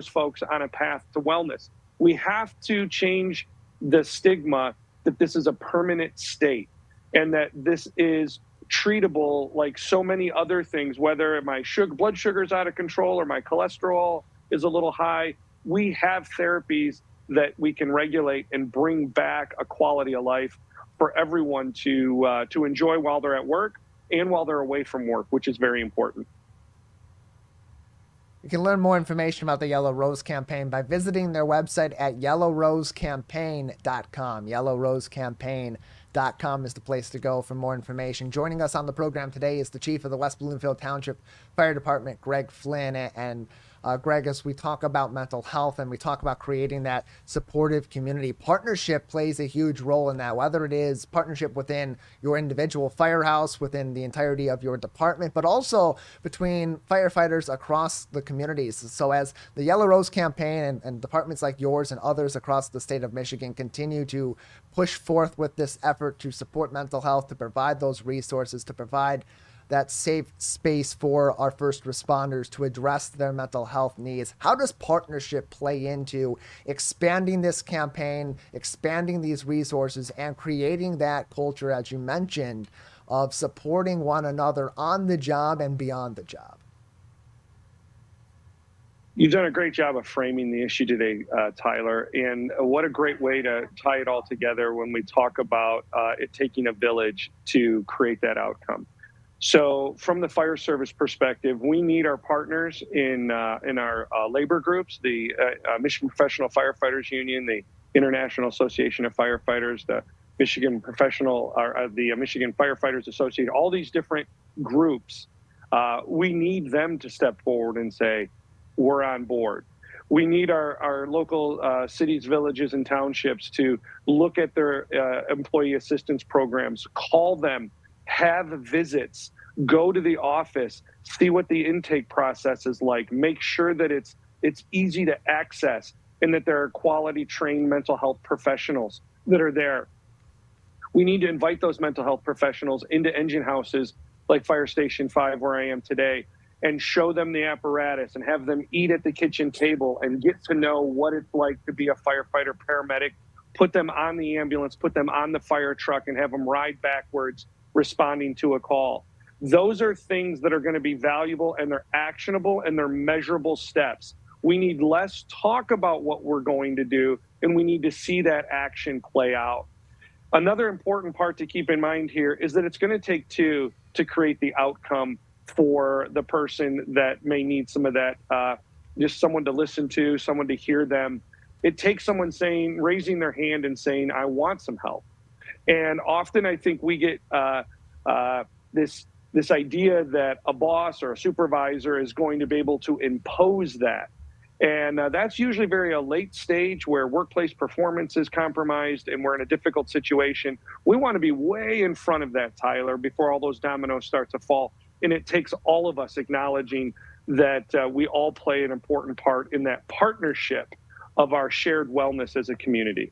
folks on a path to wellness. We have to change the stigma that this is a permanent state and that this is treatable like so many other things, whether my blood sugar is out of control or my cholesterol is a little high. We have therapies that we can regulate and bring back a quality of life for everyone to enjoy while they're at work and while they're away from work, which is very important.
You can learn more information about the Yellow Rose Campaign by visiting their website at yellowrosecampaign.com. Yellowrosecampaign.com is the place to go for more information. Joining us on the program today is the chief of the West Bloomfield Township Fire Department, Greg Flynn. And Greg, as we talk about mental health and we talk about creating that supportive community, partnership plays a huge role in that, whether it is partnership within your individual firehouse, within the entirety of your department, but also between firefighters across the communities. So as the Yellow Rose Campaign and departments like yours and others across the state of Michigan continue to push forth with this effort to support mental health, to provide those resources, to provide that safe space for our first responders to address their mental health needs. How does partnership play into expanding this campaign, expanding these resources, and creating that culture, as you mentioned, of supporting one another on the job and beyond the job?
You've done a great job of framing the issue today, Tyler, and what a great way to tie it all together when we talk about it taking a village to create that outcome. So from the fire service perspective, we need our partners in our labor groups, the Michigan Professional Firefighters Union, the International Association of Firefighters, the Michigan the Michigan Firefighters Association, all these different groups. We need them to step forward and say, we're on board. We need our local cities, villages, and townships to look at their employee assistance programs, call them, have visits, go to the office, see what the intake process is like, make sure that it's easy to access and that there are quality trained mental health professionals that are there. We need to invite those mental health professionals into engine houses like Fire Station 5, where I am today, and show them the apparatus and have them eat at the kitchen table and get to know what it's like to be a firefighter, paramedic, put them on the ambulance, put them on the fire truck, and have them ride backwards responding to a call. Those are things that are going to be valuable, and they're actionable, and they're measurable steps. We need less talk about what we're going to do, and we need to see that action play out. Another important part to keep in mind here is that it's going to take two to create the outcome for the person that may need some of that, just someone to listen to, someone to hear them. It takes someone raising their hand and saying, I want some help. And often I think we get this idea that a boss or a supervisor is going to be able to impose that. And that's usually a late stage where workplace performance is compromised and we're in a difficult situation. We want to be way in front of that, Tyler, before all those dominoes start to fall. And it takes all of us acknowledging that we all play an important part in that partnership of our shared wellness as a community.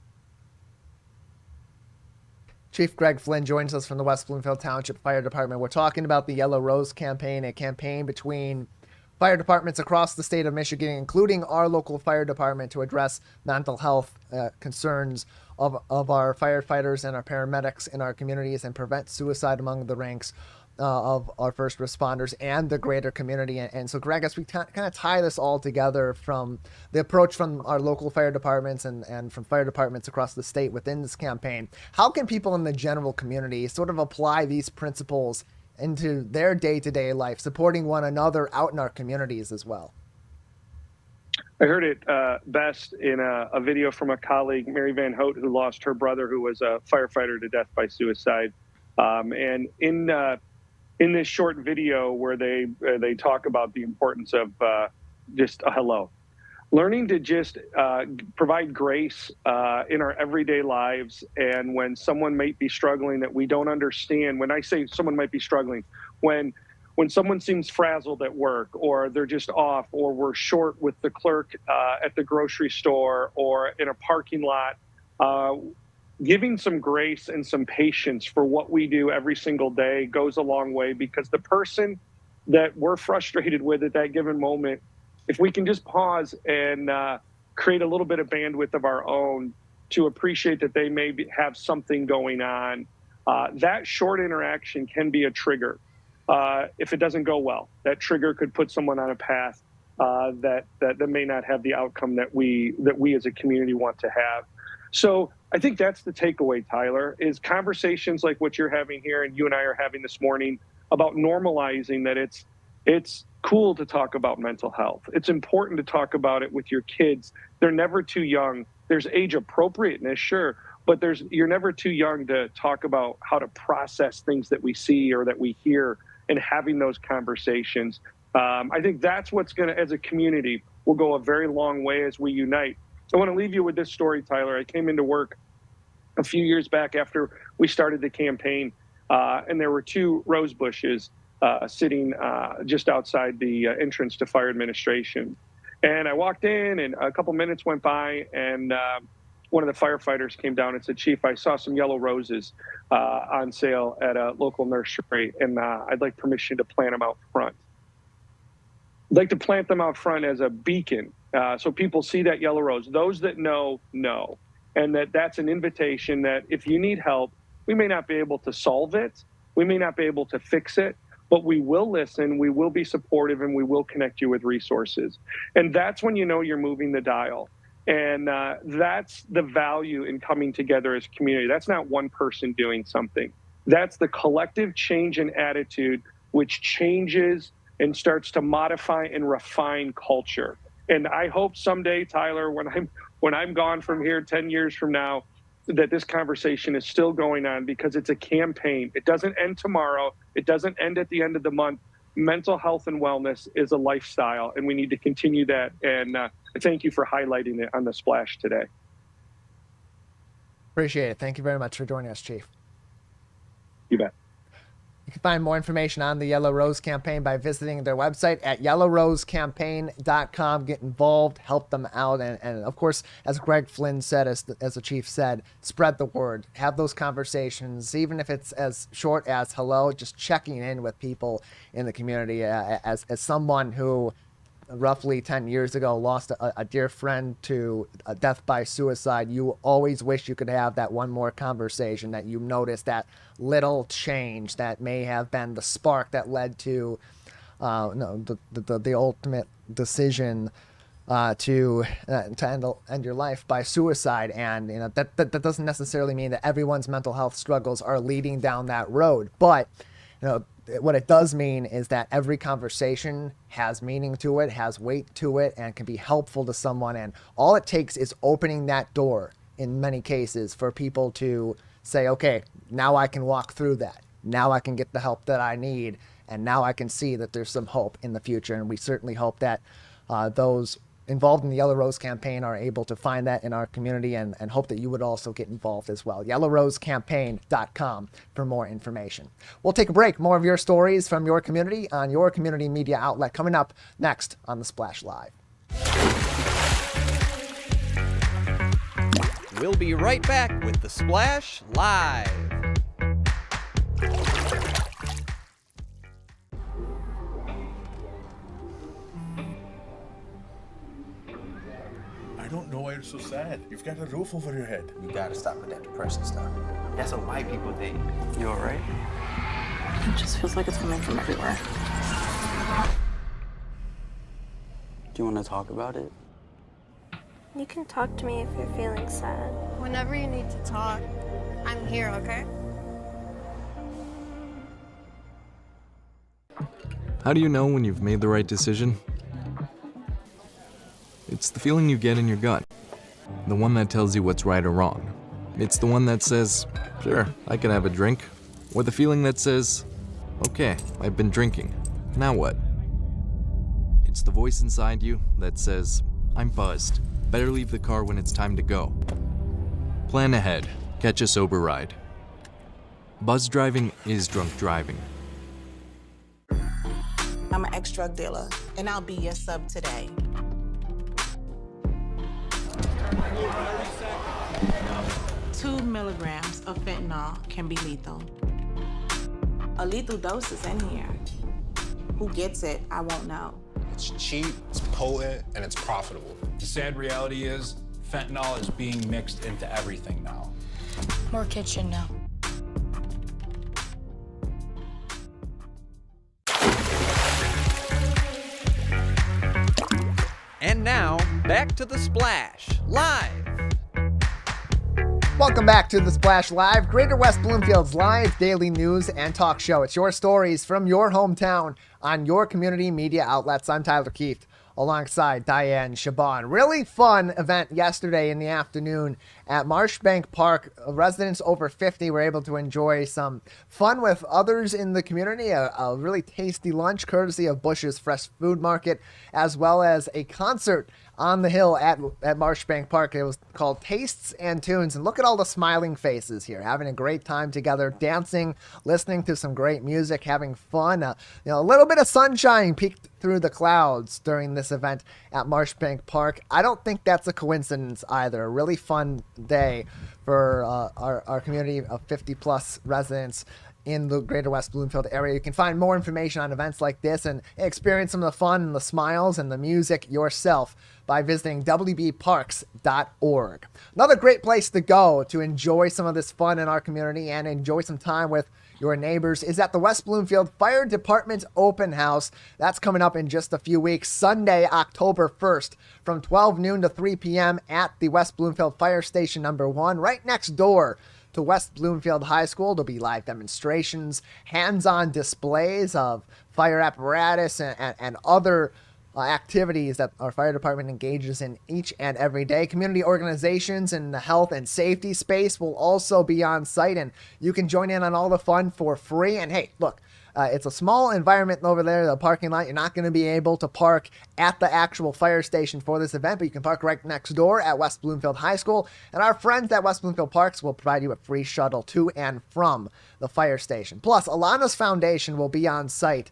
Chief Greg Flynn joins us from the West Bloomfield Township Fire Department. We're talking about the Yellow Rose Campaign, a campaign between fire departments across the state of Michigan, including our local fire department, to address mental health concerns of our firefighters and our paramedics in our communities and prevent suicide among the ranks of our first responders and the greater community. And so, Greg, as we kind of tie this all together from the approach from our local fire departments and from fire departments across the state within this campaign, how can people in the general community sort of apply these principles into their day-to-day life, supporting one another out in our communities as well?
I heard it best in a video from a colleague, Mary Van Hout, who lost her brother, who was a firefighter, to death by suicide. And in this short video where they talk about the importance of just a hello, learning to just provide grace in our everyday lives. And when someone might be struggling that we don't understand, when I say someone might be struggling, when someone seems frazzled at work, or they're just off, or we're short with the clerk at the grocery store or in a parking lot, giving some grace and some patience for what we do every single day goes a long way, because the person that we're frustrated with at that given moment, if we can just pause and create a little bit of bandwidth of our own to appreciate that they may have something going on, that short interaction can be a trigger. If it doesn't go well, that trigger could put someone on a path that may not have the outcome that we as a community want to have. So I think that's the takeaway, Tyler, is conversations like what you're having here and you and I are having this morning about normalizing that it's cool to talk about mental health. It's important to talk about it with your kids. They're never too young. There's age appropriateness, sure, but you're never too young to talk about how to process things that we see or that we hear, and having those conversations. I think that's what's going to, as a community, will go a very long way as we unite. I want to leave you with this story, Tyler. I came into work a few years back after we started the campaign, and there were two rose bushes sitting just outside the entrance to fire administration. And I walked in, and a couple minutes went by, and one of the firefighters came down and said, "Chief, I saw some yellow roses on sale at a local nursery, and I'd like permission to plant them out front." I'd like to plant them out front as a beacon, so people see that yellow rose. Those that know. And that's an invitation that if you need help, we may not be able to solve it, we may not be able to fix it, but we will listen, we will be supportive, and we will connect you with resources. And that's when you know you're moving the dial. And that's the value in coming together as a community. That's not one person doing something. That's the collective change in attitude, which changes and starts to modify and refine culture. And I hope someday, Tyler, when I'm gone from here 10 years from now, that this conversation is still going on, because it's a campaign. It doesn't end tomorrow. It doesn't end at the end of the month. Mental health and wellness is a lifestyle, and we need to continue that. And thank you for highlighting it on the Splash today.
Appreciate it. Thank you very much for joining us, Chief.
You bet.
You can find more information on the Yellow Rose campaign by visiting their website at yellowrosecampaign.com. Get involved, help them out, and of course, as Greg Flynn said, as the chief said, spread the word. Have those conversations, even if it's as short as hello, just checking in with people in the community. As someone who roughly 10 years ago lost a dear friend to a death by suicide, you always wish you could have that one more conversation, that you notice that little change that may have been the spark that led to the ultimate decision to end your life by suicide. And that doesn't necessarily mean that everyone's mental health struggles are leading down that road, but what it does mean is that every conversation has meaning to it, has weight to it, and can be helpful to someone. And all it takes is opening that door in many cases for people to say, okay, now I can walk through that. Now I can get the help that I need. And now I can see that there's some hope in the future. And we certainly hope that those involved in the Yellow Rose campaign are able to find that in our community, and hope that you would also get involved as well. yellowrosecampaign.com for more information. We'll take a break. More of your stories from your community on your community media outlet coming up next on The Splash Live.
We'll be right back with The Splash Live.
I don't know why you're so sad. You've got a roof over your head.
You gotta stop with that depression stuff. That's what white people think.
You alright? It just feels like it's coming from everywhere.
Do you want to talk about it?
You can talk to me if you're feeling sad.
Whenever you need to talk, I'm here, okay?
How do you know when you've made the right decision? It's the feeling you get in your gut. The one that tells you what's right or wrong. It's the one that says, sure, I can have a drink. Or the feeling that says, okay, I've been drinking. Now what? It's the voice inside you that says, I'm buzzed. Better leave the car when it's time to go. Plan ahead. Catch a sober ride. Buzz driving is drunk driving.
I'm an ex-drug dealer, and I'll be your sub today. Two milligrams of fentanyl can be lethal. A lethal dose is in here. Who gets it, I won't know.
It's cheap, it's potent, and it's profitable.
The sad reality is, fentanyl is being mixed into everything now.
More kitchen now.
And now, back to The Splash, live.
Welcome back to The Splash Live, Greater West Bloomfield's live daily news and talk show. It's your stories from your hometown on your community media outlets. I'm Tyler Kieft, alongside Dayan Chaaban. Really fun event yesterday in the afternoon at Marshbank Park. Residents over 50 were able to enjoy some fun with others in the community, a really tasty lunch courtesy of Bush's Fresh Food Market, as well as a concert on the hill at Marshbank Park. It was called Tastes and Tunes, and look at all the smiling faces here, having a great time together, dancing, listening to some great music, having fun. A little bit of sunshine peeked through the clouds during this event at Marshbank Park. I don't think that's a coincidence either. A really fun day for our community of 50 plus residents in the Greater West Bloomfield area. You can find more information on events like this and experience some of the fun and the smiles and the music yourself by visiting wbparks.org. Another great place to go to enjoy some of this fun in our community and enjoy some time with your neighbors is at the West Bloomfield Fire Department Open House. That's coming up in just a few weeks, Sunday, October 1st, from 12 noon to 3 p.m. at the West Bloomfield Fire Station number 1, right next door to West Bloomfield High School. There'll be live demonstrations, hands-on displays of fire apparatus and other activities that our fire department engages in each and every day. Community organizations in the health and safety space will also be on site, and you can join in on all the fun for free. And hey, look, it's a small environment over there, the parking lot. You're not going to be able to park at the actual fire station for this event, but you can park right next door at West Bloomfield High School. And our friends at West Bloomfield Parks will provide you a free shuttle to and from the fire station. Plus, Alana's Foundation will be on site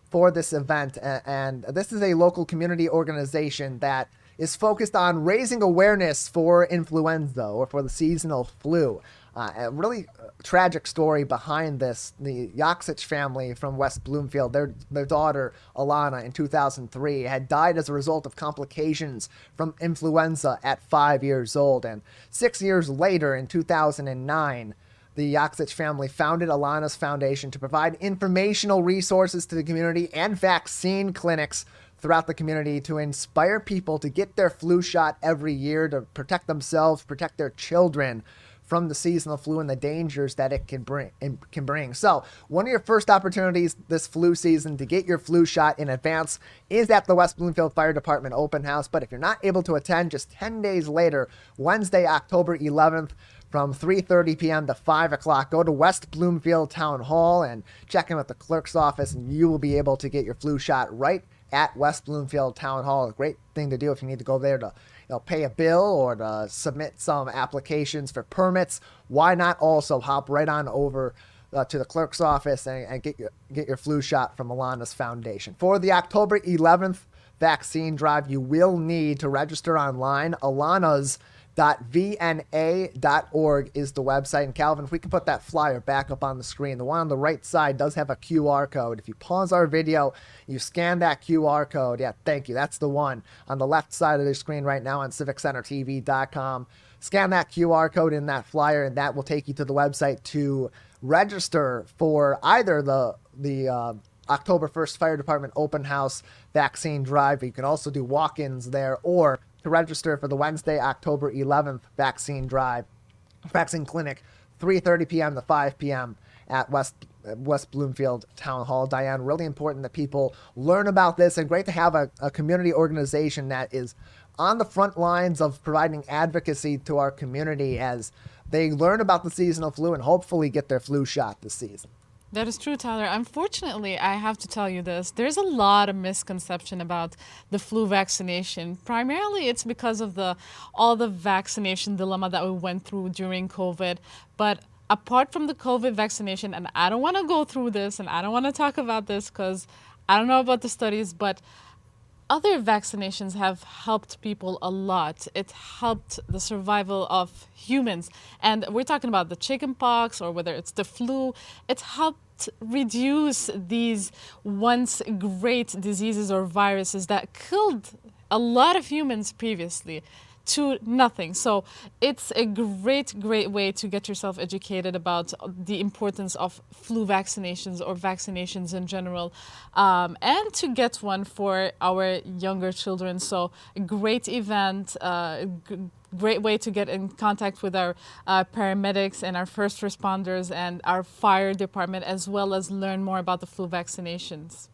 for this event, and this is a local community organization that is focused on raising awareness for influenza or for the seasonal flu. A really tragic story behind this. The Yoksich family from West Bloomfield, their daughter Alana in 2003 had died as a result of complications from influenza at 5 years old, and 6 years later in 2009, the Yoksich family founded Alana's Foundation to provide informational resources to the community and vaccine clinics throughout the community to inspire people to get their flu shot every year to protect themselves, protect their children from the seasonal flu and the dangers that it can bring. So one of your first opportunities this flu season to get your flu shot in advance is at the West Bloomfield Fire Department Open House. But if you're not able to attend, just 10 days later, Wednesday, October 11th, from 3:30 p.m. to 5 o'clock, go to West Bloomfield Town Hall and check in with the clerk's office, and you will be able to get your flu shot right at West Bloomfield Town Hall. A great thing to do if you need to go there to pay a bill or to submit some applications for permits. Why not also hop right on over to the clerk's office and get your flu shot from Alana's Foundation. For the October 11th vaccine drive, you will need to register online. Alanas.vna.org is the website. And Calvin, if we can put that flyer back up on the screen, the one on the right side does have a QR code. If you pause our video, you scan that QR code. Yeah, thank you. That's the one on the left side of the screen right now on CivicCenterTV.com. Scan that QR code in that flyer, and that will take you to the website to register for either the October 1st Fire Department Open House vaccine drive. You can also do walk-ins there, or to register for the Wednesday, October 11th vaccine clinic, 3:30 p.m. to 5 p.m. at West Bloomfield Town Hall. Dayan, really important that people learn about this, and great to have a community organization that is on the front lines of providing advocacy to our community as they learn about the seasonal flu and hopefully get their flu shot this season.
That is true, Tyler. Unfortunately, I have to tell you this. There's a lot of misconception about the flu vaccination. Primarily, it's because of all the vaccination dilemma that we went through during COVID. But apart from the COVID vaccination, and I don't want to go through this, and I don't want to talk about this because I don't know about the studies, but other vaccinations have helped people a lot. It helped the survival of humans. And we're talking about the chickenpox or whether it's the flu. It helped reduce these once great diseases or viruses that killed a lot of humans previously to nothing. So it's a great way to get yourself educated about the importance of flu vaccinations or vaccinations in general, and to get one for our younger children. So a great event, great way to get in contact with our paramedics and our first responders and our fire department, as well as learn more about the flu vaccinations.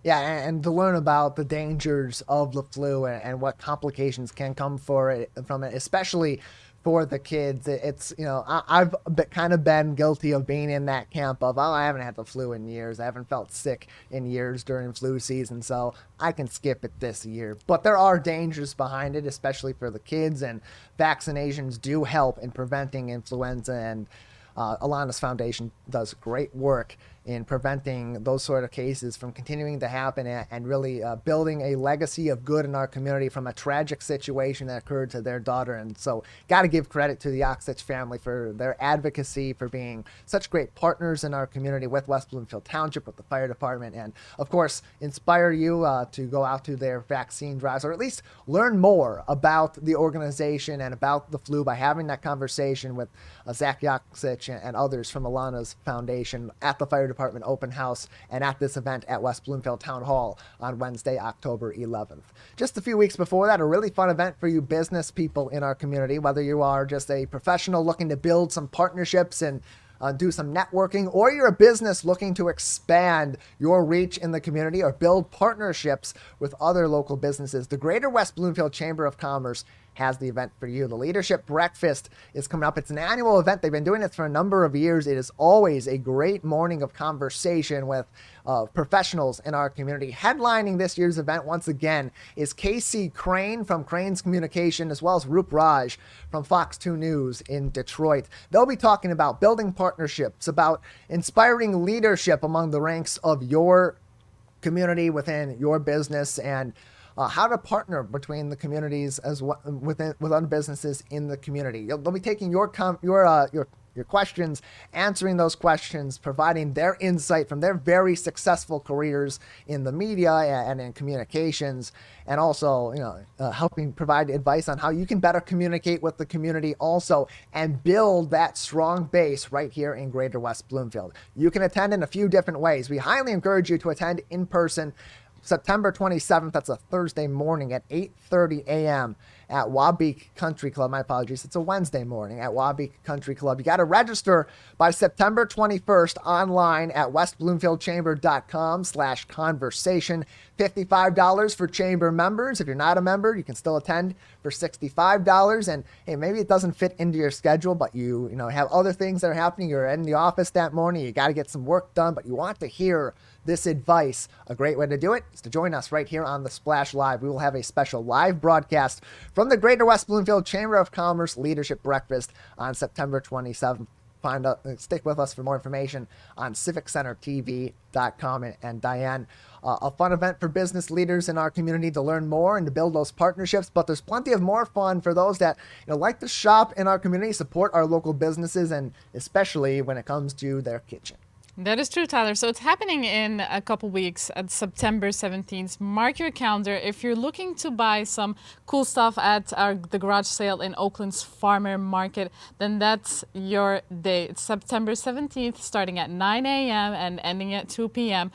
Yeah, and to learn about the dangers of the flu and what complications can come from it, especially for the kids. It's, I've kind of been guilty of being in that camp of, I haven't had the flu in years. I haven't felt sick in years during flu season, so I can skip it this year. But there are dangers behind it, especially for the kids, and vaccinations do help in preventing influenza, and Alana's Foundation does great work in preventing those sort of cases from continuing to happen, and really building a legacy of good in our community from a tragic situation that occurred to their daughter. And so got to give credit to the Oxich family for their advocacy, for being such great partners in our community with West Bloomfield Township, with the fire department, and of course inspire you to go out to their vaccine drives, or at least learn more about the organization and about the flu by having that conversation with Zach Oxich and others from Alana's Foundation at the fire department open house and at this event at West Bloomfield Town Hall on Wednesday, October 11th. Just a few weeks before that, a really fun event for you business people in our community, whether you are just a professional looking to build some partnerships and do some networking, or you're a business looking to expand your reach in the community or build partnerships with other local businesses. The Greater West Bloomfield Chamber of Commerce has the event for you. The Leadership Breakfast is coming up. It's an annual event. They've been doing it for a number of years. It is always a great morning of conversation with professionals in our community. Headlining this year's event, once again, is Casey Crane from Crane's Communication, as well as Roop Raj from Fox 2 News in Detroit. They'll be talking about building partnerships, about inspiring leadership among the ranks of your community within your business, and how to partner between the communities as well with other businesses in the community. They'll be taking your questions, answering those questions, providing their insight from their very successful careers in the media and in communications, and also helping provide advice on how you can better communicate with the community also and build that strong base right here in Greater West Bloomfield. You can attend in a few different ways. We highly encourage you to attend in person September 27th, that's a Thursday morning at 8:30 a.m. at Wabeek Country Club. My apologies, it's a Wednesday morning at Wabeek Country Club. You got to register by September 21st online at westbloomfieldchamber.com/conversation. $55 for chamber members. If you're not a member, you can still attend for $65. And hey, maybe it doesn't fit into your schedule, but you have other things that are happening. You're in the office that morning, you got to get some work done, but you want to hear this advice. A great way to do it is to join us right here on the Splash Live. We will have a special live broadcast from the Greater West Bloomfield Chamber of Commerce Leadership Breakfast on September 27th. Stick with us for more information on CivicCenterTV.com. And Dayan, a fun event for business leaders in our community to learn more and to build those partnerships. But there's plenty of more fun for those that like to shop in our community, support our local businesses, and especially when it comes to their kitchen.
That is true, Tyler. So it's happening in a couple weeks at September 17th. Mark your calendar. If you're looking to buy some cool stuff at the garage sale in Oakland's Farmer Market, then that's your day. It's September 17th, starting at 9 a.m. and ending at 2 p.m.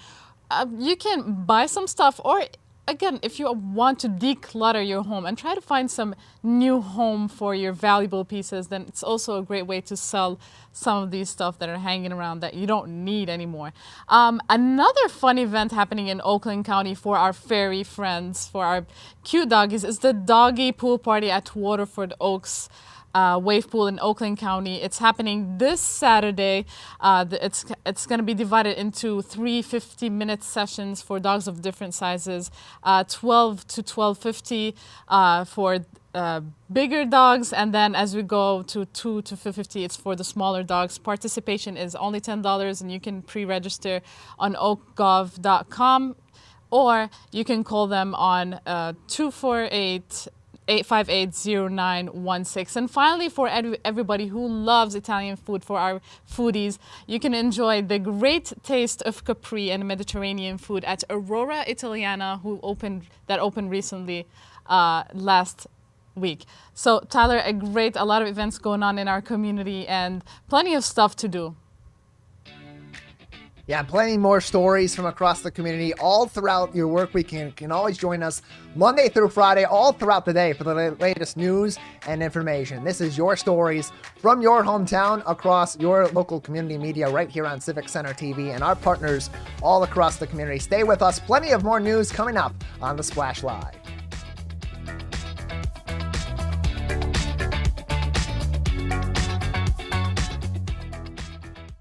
You can buy some stuff, or again, if you want to declutter your home and try to find some new home for your valuable pieces, then it's also a great way to sell some of these stuff that are hanging around that you don't need anymore. Another fun event happening in Oakland County for our fairy friends, for our cute doggies, is the Doggy Pool Party at Waterford Oaks. wave pool in Oakland County. It's happening this Saturday. It's going to be divided into 3 50-minute sessions for dogs of different sizes, 12 to 12:50 for bigger dogs, and then as we go to 2 to 50, it's for the smaller dogs. Participation is only $10, and you can pre-register on oakgov.com, or you can call them on 248-858-0916. And finally, for everybody who loves Italian food, for our foodies, you can enjoy the great taste of Capri and Mediterranean food at Aurora Italiana, that opened recently last week. So Tyler, a lot of events going on in our community and plenty of stuff to do.
Yeah, plenty more stories from across the community all throughout your work week. You can always join us Monday through Friday, all throughout the day for the latest news and information. This is Your Stories from your hometown across your local community media right here on Civic Center TV and our partners all across the community. Stay with us. Plenty of more news coming up on The Splash Live.